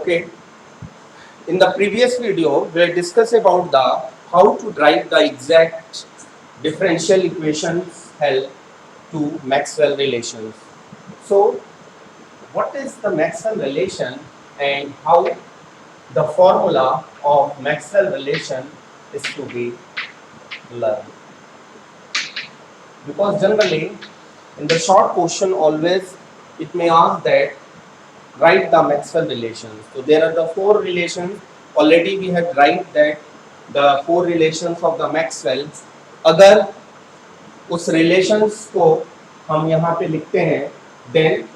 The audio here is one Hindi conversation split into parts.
Okay. In the previous video, we discussed about the how to derive the exact differential equations help to Maxwell relations. So, what is the Maxwell relation and how the formula of Maxwell relation is to be learned? Because generally, in the short question, always it may ask that write the Maxwell relations. So there are the four relations. Already we have write that the four relations of the Maxwell. अगर उस relations को हम यहाँ पे लिखते हैं, then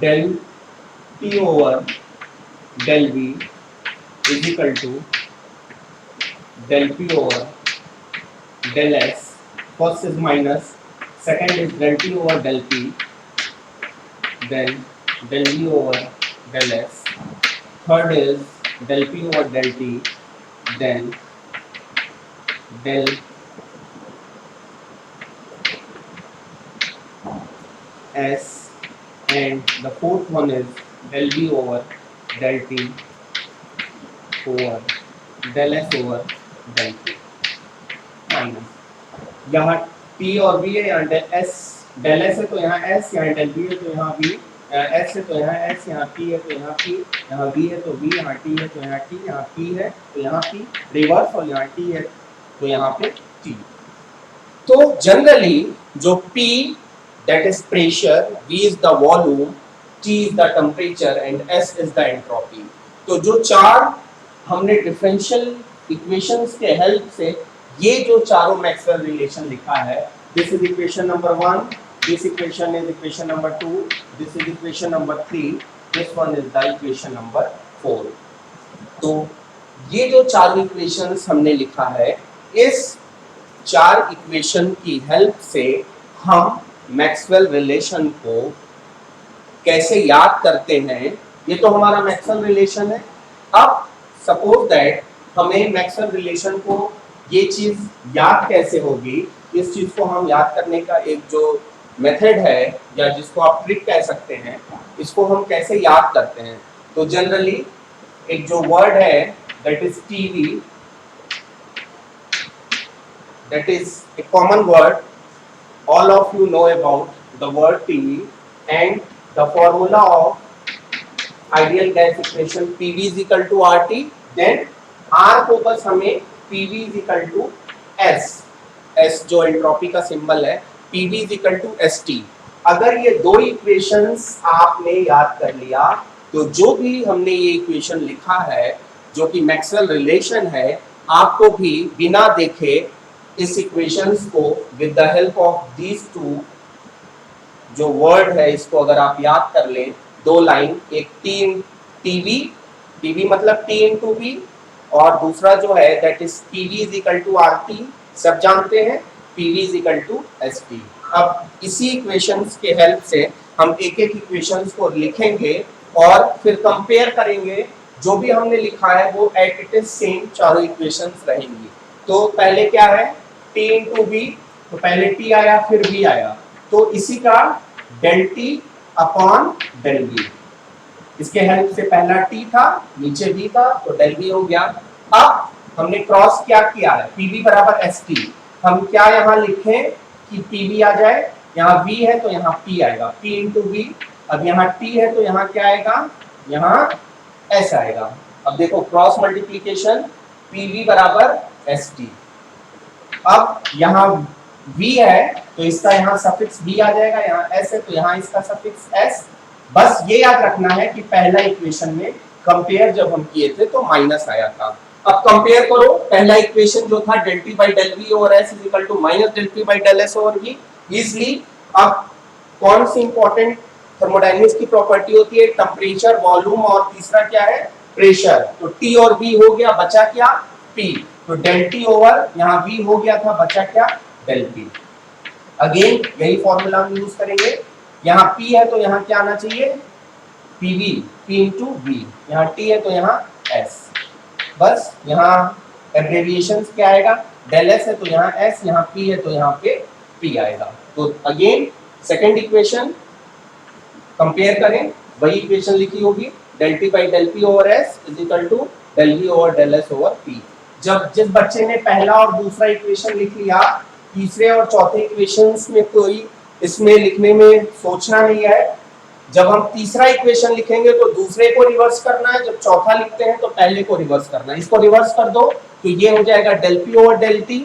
del T over del V is equal to del P over del S. First is minus, second is del T over del P, then del V over del S. Third is del P over del T, then del S, and the fourth one is del V over del T over del S over del P minus यहाँ T और V है, यहाँ del S है तो यहाँ S, यहाँ del V है तो यहाँ V, S है तो यहाँ S, यहाँ P है तो यहाँ P, यहाँ V है तो V, यहाँ T है तो यहाँ T, यहाँ P है तो यहाँ P, रिवर्स, और यहाँ T है तो यहाँ पे T. तो जनरली जो P that is pressure, V is the volume, T is the temperature and S is the entropy. तो जो चार हमने डिफरेंशियल इक्वेशंस के हेल्प से ये जो चारों मैक्सवेल रिलेशन लिखा है, this is equation number 1, this equation is equation number 2, this is equation number 3, this one is the equation number 4. तो ये जो चार इक्वेशंस हमने लिखा है, इस चार इक्वेशन की हेल्प से हम मैक्सवेल रिलेशन को कैसे याद करते हैं. ये तो हमारा मैक्सवेल रिलेशन है. अब सपोज दैट हमें मैक्सवेल रिलेशन को ये चीज याद कैसे होगी, इस चीज को हम याद करने का एक जो मेथड है या जिसको आप ट्रिक कह सकते हैं, इसको हम कैसे याद करते हैं. तो जनरली एक जो वर्ड है that is TV, that is a common word, all of you know about the word TV, and the formula of ideal gas equation PV is equal to RT, then R को बस हमें PV is equal to S, S जो एंट्रोपी का सिंबल है, PV is equal to ST. अगर ये दो इक्वेशंस आपने याद कर लिया तो जो भी हमने ये इक्वेशन लिखा है जो कि मैक्सवेल रिलेशन है, आपको भी बिना देखे इस इक्वेशंस को with the help of these two जो वर्ड है इसको अगर आप याद कर लें, दो लाइन, एक टीवी, टीवी मतलब टी इंटू वी, और दूसरा जो है that is TV is equal to RT, सब जानते हैं, PV is equal to ST. अब इसी इक्वेशंस के हेल्प से हम एक एक इक्वेशंस को लिखेंगे और फिर कंपेयर करेंगे. जो भी हमने लिखा है वो एट इट इज सेम चारों इक्वेशंस रहेंगी. तो पहले क्या है, टी इंटू वी, तो पहले टी आया फिर वी आया, तो इसी का del T upon del V. इसके हेल्प से पहला टी था, नीचे वी था, तो डेल वी हो गया. अब हमने क्रॉस क्या किया है, पीवी बराबर एस टी. हम क्या यहाँ लिखें कि पीवी आ जाए, यहाँ वी है तो यहाँ पी आएगा, पी इंटू वी. अब यहाँ टी है तो यहाँ क्या आएगा, यहाँ एस आएगा. अब देखो क्रॉस मल्टीप्लीकेशन, पीवी बराबर एस टी. अब यहाँ v है तो इसका यहाँ सफिक्स v आ जाएगा, यहाँ s है तो यहाँ इसका सफिक्स s. बस ये याद रखना है कि पहला इक्वेशन में कंपेयर जब हम किए थे तो माइनस आया था. अब कंपेयर करो, पहला इक्वेशन जो था del t by del v over s is equal to minus del p by del s over v easily. अब कौन सी इंपॉर्टेंट थर्मोडायनेमिक्स की प्रॉपर्टी होती है, टेम्परेचर, वॉल्यूम और तीसरा क्या है, प्रेशर. तो t और v हो गया, बचा क्या, p. तो डेल टी ओवर यहाँ v हो गया था, बचा क्या, डेल p. अगेन यही फॉर्मूला हम यूज करेंगे. यहाँ p है तो यहाँ क्या आना चाहिए, pv, p इंटू v. यहाँ t है तो यहाँ s. बस यहाँ एब्रेविएशंस क्या आएगा, डेल s है तो यहाँ s, यहाँ p है तो यहाँ पे p आएगा. तो अगेन सेकेंड इक्वेशन कंपेयर करें, वही इक्वेशन लिखी होगी, del t by del p over s is equal to del v over del s over p। जब जिस बच्चे ने पहला और दूसरा इक्वेशन लिख लिया, तीसरे और चौथे इक्वेशंस में कोई इसमें लिखने में सोचना नहीं है। जब हम तीसरा इक्वेशन लिखेंगे तो दूसरे को रिवर्स करना है, जब चौथा लिखते हैं तो पहले को रिवर्स करना है। इसको रिवर्स कर दो तो ये हो जाएगा del p over del t,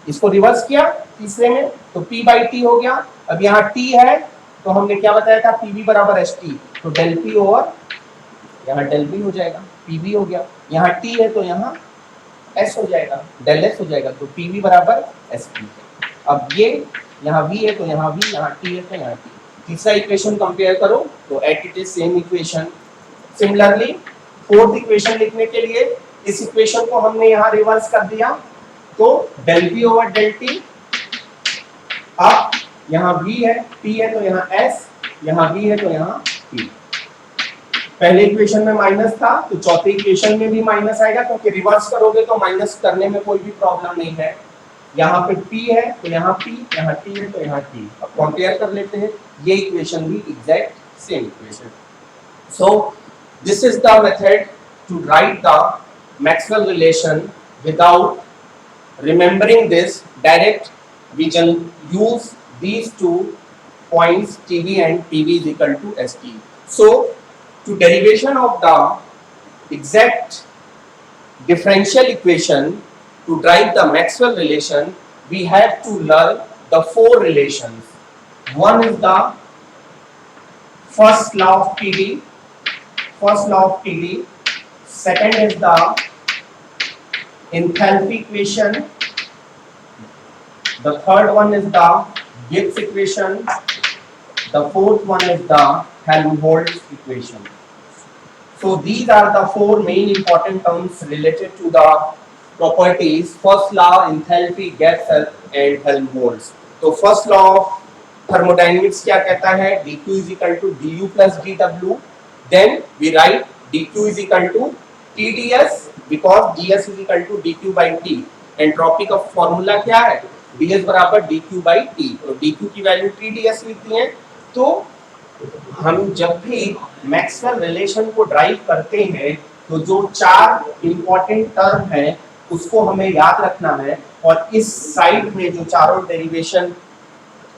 इसको रिवर्स किया तीसरे में तो p by t हो गया। अब यहाँ t है तो हमने क्या बताया था, pv बराबर st, तो del p ओवर यहाँ del v हो जाएगा, pv हो गया। यहाँ t है तो यहाँ s हो जाएगा, del s हो जाएगा, तो pv बराबर st। अब ये यहाँ v है तो यहाँ v, यहाँ t है तो यहाँ t। तीसरा इक्वेशन कंपेयर करो तो at it is same equation. Similarly fourth equation लिखने के लिए इस इक्वेशन को हमने यहाँ रिवर्स कर दिया, तो del v over del t, अब यहाँ v है, t है तो यहाँ s, यहाँ v है तो यहाँ t। पहले इक्वेशन में माइनस था तो चौथे इक्वेशन में भी माइनस आएगा, क्योंकि रिवर्स करोगे तो माइनस करने में कोई भी प्रॉब्लम नहीं है। यहाँ पे p है तो यहाँ p, यहाँ t है तो यहाँ t। अब कंपेयर कर लेते हैं, ये इक्वेशन भी exact same equation. So this is the method to write the Maxwell relation without remembering this direct. We can use these 2 points tv and pv is equal to st. So to derivation of the exact differential equation, to derive the Maxwell relation, we have to learn the 4 relations. One is the first law of pv, second is the enthalpy equation, the third one is the Gibbs equation, the fourth one is the Helmholtz equation. So these are the 4 main important terms related to the properties, first law, enthalpy, Gibbs and Helmholtz. तो first law of thermodynamics क्या कहता है, dq is equal to du plus dw, then we write dq is equal to tds because ds is equal to dq by t। Entropy का फॉर्मूला क्या है, ds बराबर dq by t, तो dq की वैल्यू tds लिखती है। तो हम जब भी मैक्सवेल रिलेशन को ड्राइव करते हैं तो जो 4 इंपॉर्टेंट टर्म है उसको हमें याद रखना है, और इस साइड में जो चारों डेरिवेशन,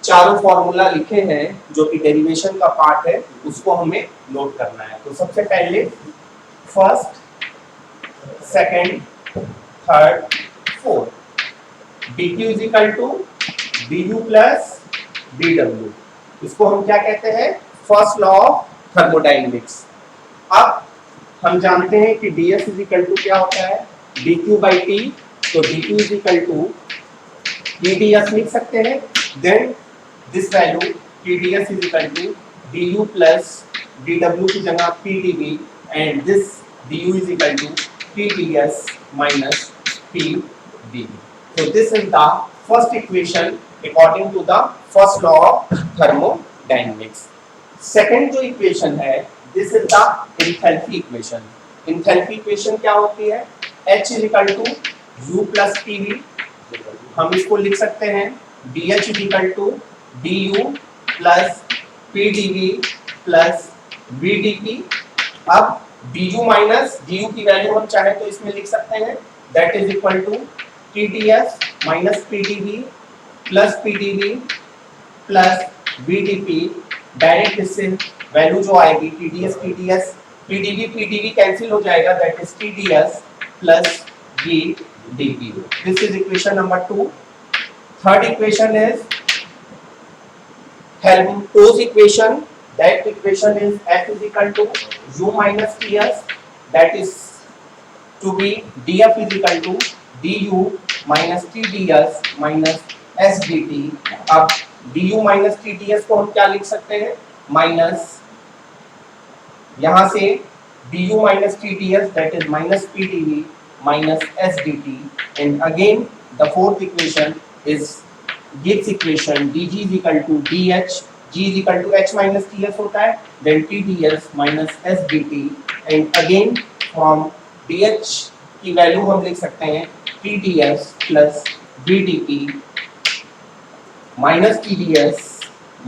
चारों फॉर्मूला लिखे हैं जो कि डेरिवेशन का पार्ट है, उसको हमें नोट करना है। तो सबसे पहले first, second, third, fourth, dq is equal to du plus dw, इसको हम क्या कहते हैं, फर्स्ट लॉ ऑफ थर्मोडायनेमिक्स। अब हम जानते हैं कि ds is equal to क्या होता है, dq by t, तो dq is equal to tds लिख सकते हैं, then this value tds is equal to du plus dw की जगह pdv, and this du is equal to tds minus pdv. So this is the first equation according to the first law of thermodynamics. Second जो equation है, this is the enthalpy equation. Enthalpy equation क्या होती है, H is equal to U plus PV, हम इसको लिख सकते हैं DH is equal to DU plus PDV plus VDP। अब DU माइनस DU की वैल्यू हम चाहे तो इसमें लिख सकते हैं, that is equal to TDS minus PDV plus PDV plus VDP। Direct इससे वैल्यू जो आएगी TDS TDS, PDV PDV cancel हो जाएगा, that is TDS plus VDP। This is equation number 2। Third equation is Helmholtz equation। That equation is F is equal to U minus TS, that is to be dF is equal to du minus TDS minus SDT। अब du minus TDS को हम क्या लिख सकते हैं, माइनस यहाँ से du minus TDS, that is minus PDV minus SDT, and again the fourth equation is Gibbs equation, dg is equal to dh, g is equal to h minus ts होता है, then tds minus sdt, and again from dh की वैल्यू हम लिख सकते हैं tds plus vdp minus tds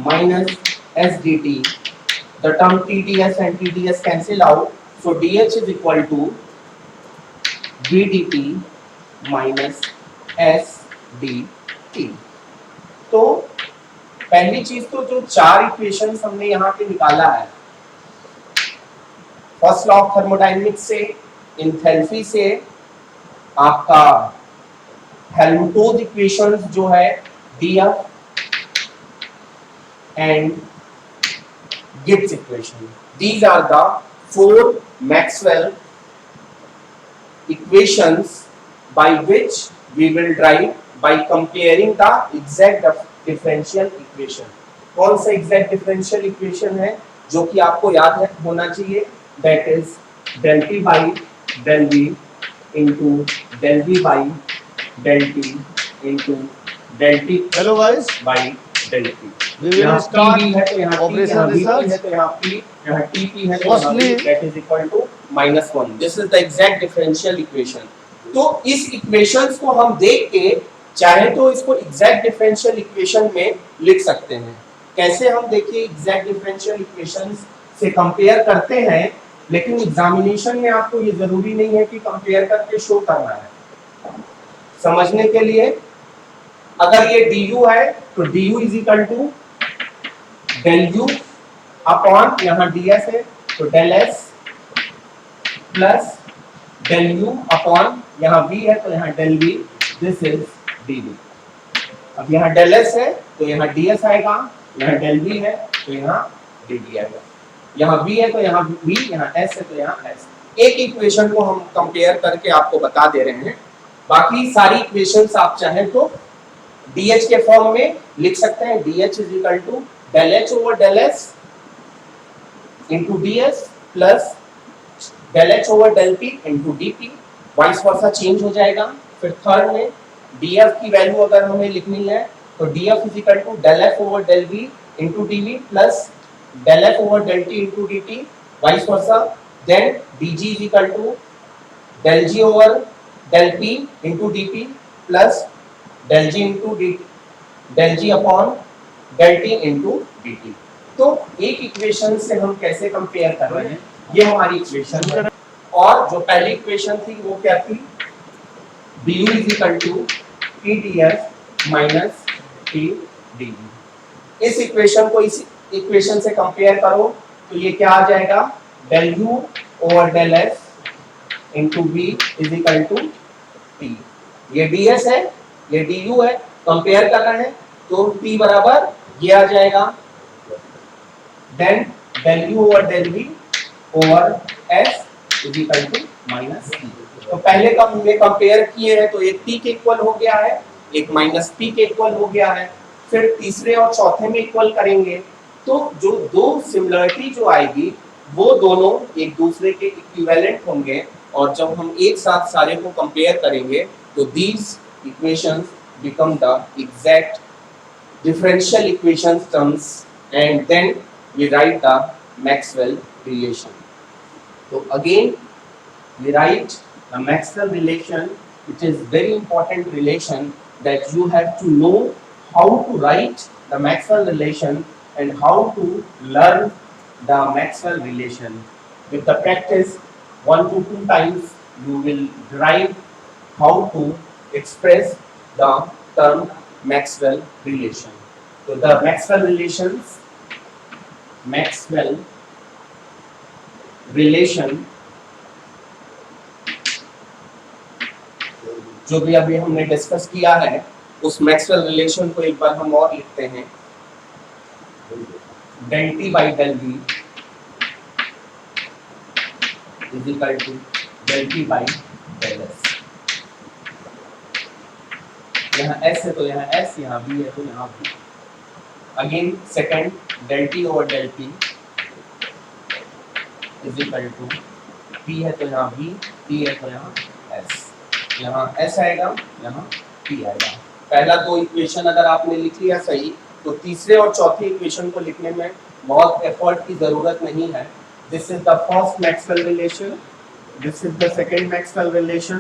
minus sdt the term TDS and TDS cancel out, so DH is equal to BDT minus SDT। तो पहली चीज तो जो चार इक्वेशंस हमने यहाँ पे निकाला है, फर्स्ट लॉ ऑफ थर्मोडायनेमिक्स से, एंथैल्पी से, आपका हेल्महोल्ट्ज इक्वेशंस जो है DF and Gibbs equation, these are the four Maxwell equations by which we will derive by comparing the exact differential equation। कौन सा exact differential equation है जो कि आपको याद है होना चाहिए, that is del P by del V into del V by del T into del T Hello guys, by del T। we will start operation research. है तो यहाँ P, यहाँ TP है तो Firstly, that is equal to -1। This is the exact differential equation। तो इस इक्वेशंस को हम देख के चाहे तो इसको एग्जैक्ट डिफरेंशियल इक्वेशन में लिख सकते हैं। कैसे हम देखिए एग्जैक्ट डिफरेंशियल इक्वेशंस से कंपेयर करते हैं, लेकिन एग्जामिनेशन में आपको ये जरूरी नहीं है कि कंपेयर करके शो करना है। समझने के लिए अगर ये du है तो du is equal to del u upon यहाँ ds है तो del s plus del u upon यहाँ v है तो यहाँ del v, this is dv। अब यहाँ del s है तो यहाँ ds आएगा, यहाँ del v है तो यहाँ dv आएगा, यहाँ v है तो यहाँ v, यहाँ s है तो यहाँ s। एक इक्वेशन को हम कंपेयर करके आपको बता दे रहे हैं, बाकी सारी इक्वेशंस आप चाहें तो dh के फॉर्म में लिख सकते हैं। dh is equal to del h over del s into ds plus del h over del p into dp, vice versa change हो जाएगा। फिर थर्ड में df की वैल्यू अगर हमें लिखनी है तो df is equal to del f over del v into dv plus del f over del t into dt, vice versa. Then dg is equal to del g over del p into dp plus del g into dt, del g upon del t into dt। तो एक इक्वेशन से हम कैसे कंपेयर कर रहे हैं, ये हमारी इक्वेशन है। और जो पहली इक्वेशन थी वो क्या थी, du is equal to TDS minus TDV। इस इक्वेशन को इस इक्वेशन से कंपेयर करो तो ये क्या आ जाएगा, del u over del s into v is equal to t। ये ds है, ये du है, कंपेयर कर रहे हैं तो t बराबर ये आ जाएगा, then del u over del v over s is equal to minus t। तो पहले का हमने कंपेयर किए हैं तो एक t के इक्वल हो गया है, एक माइनस p के इक्वल हो गया है। फिर तीसरे और चौथे में इक्वल करेंगे तो जो दो सिमिलरिटी जो आएगी वो दोनों एक दूसरे के इक्विवेलेंट होंगे, और जब हम एक साथ सारे को कंपेयर करेंगे तो these equations become the exact differential equations terms and then we write the Maxwell relation। So again we write the Maxwell relation, which is very important relation that you have to know how to write the Maxwell relation and how to learn the Maxwell relation। With the practice 1 to 2 times you will derive how to express the term Maxwell relation। So the Maxwell relation जो भी अभी हमने डिस्कस किया है उस मैक्सवेल रिलेशन को एक बार हम और लिखते हैं, del t by del v is equal to del t by del s। यहाँ s है तो यहाँ s, यहाँ v है तो यहाँ v। Again second del t over del p is equal to p है तो यहाँ v, t है तो यहाँ s। यहाँ s आएगा, यहाँ p आएगा। पहला दो इक्वेशन अगर आपने लिख लिया सही तो तीसरे और चौथे इक्वेशन को लिखने में बहुत एफर्ट की जरूरत नहीं है। This is the first Maxwell relation, this is the second Maxwell relation.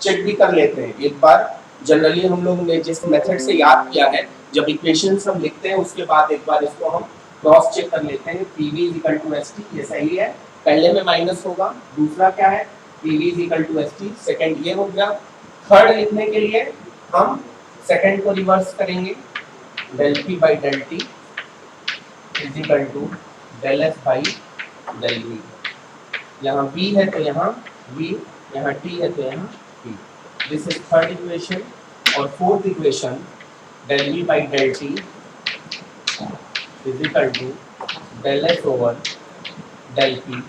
Check भी कर लेते हैं एक बार, जनरली हम लोग ने जिस मेथड से याद किया है, जब इक्वेशंस हम लिखते हैं उसके बाद एक बार इसको हम क्रॉस चेक कर लेते हैं। PV is equal to ST, ये सही है, पहले में माइनस होगा। दूसरा क्या है, PV is equal to ST, second ये हो गया। थर्ड लिखने के लिए हम सेकंड को रिवर्स करेंगे, del P by del T is equal to del S by del V। यहाँ V है तो यहाँ V, यहाँ T है तो यहाँ T। This is third equation. और fourth equation del V by del T is equal to del S over del P।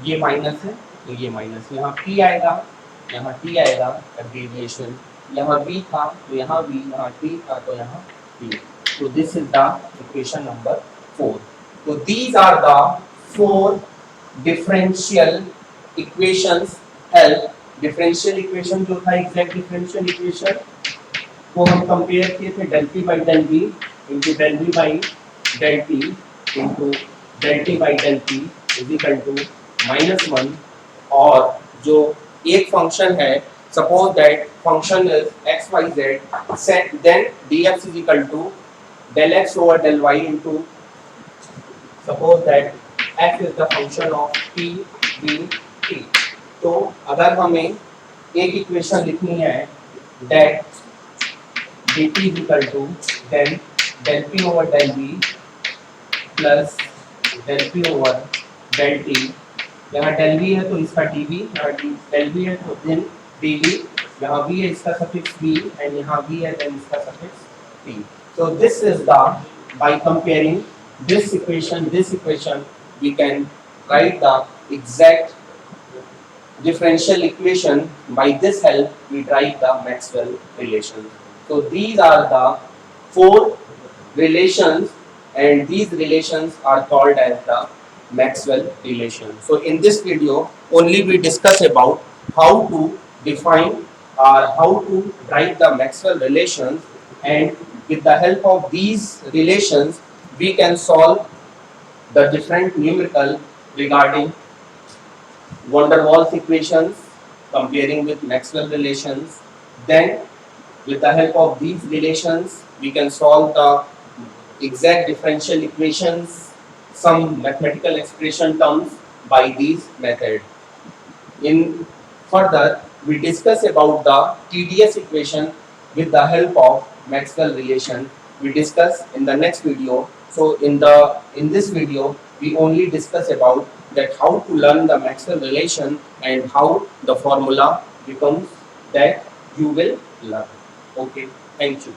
ये माइनस है तो ये माइनस, यहाँ P आएगा, यहाँ T आएगा, डेविएशन। यहाँ V था तो यहाँ V, यहाँ T था तो यहाँ T। तो this is the equation number 4। तो these are the 4 differential equations help। Differential equation जो था एग्जैक्ट डिफरेंशियल इक्वेशन को हम कंपेयर किए थे del P by del V into del V by del T into del T by del P is equal to -1। और जो एक फंक्शन है, suppose that function is XYZ, then dx is equal to del x over del y into, suppose that f is the function of P, V, T। तो अगर हमें एक इक्वेशन लिखनी है that dt is equal to then del P over del V plus del P over del T। यहाँ del V है तो इसका dV, यहाँ del V है तो then dV, यहाँ V है इसका suffix V and यहाँ V है then इसका suffix T। So this is the, by comparing this equation we can write the exact differential equation। By this help we derive the Maxwell relations। So these are the 4 relations and these relations are called as the Maxwell relations। So in this video only we discuss about how to define or how to derive the Maxwell relations, and with the help of these relations we can solve the different numerical regarding van der Waals equations comparing with Maxwell relations। Then with the help of these relations we can solve the exact differential equations, some mathematical expression terms by these method। In further we discuss about the TDS equation with the help of Maxwell relation, we discuss in the next video। So in this video we only discuss about that how to learn the Maxwell relation and how the formula becomes that you will learn। Okay, thank you।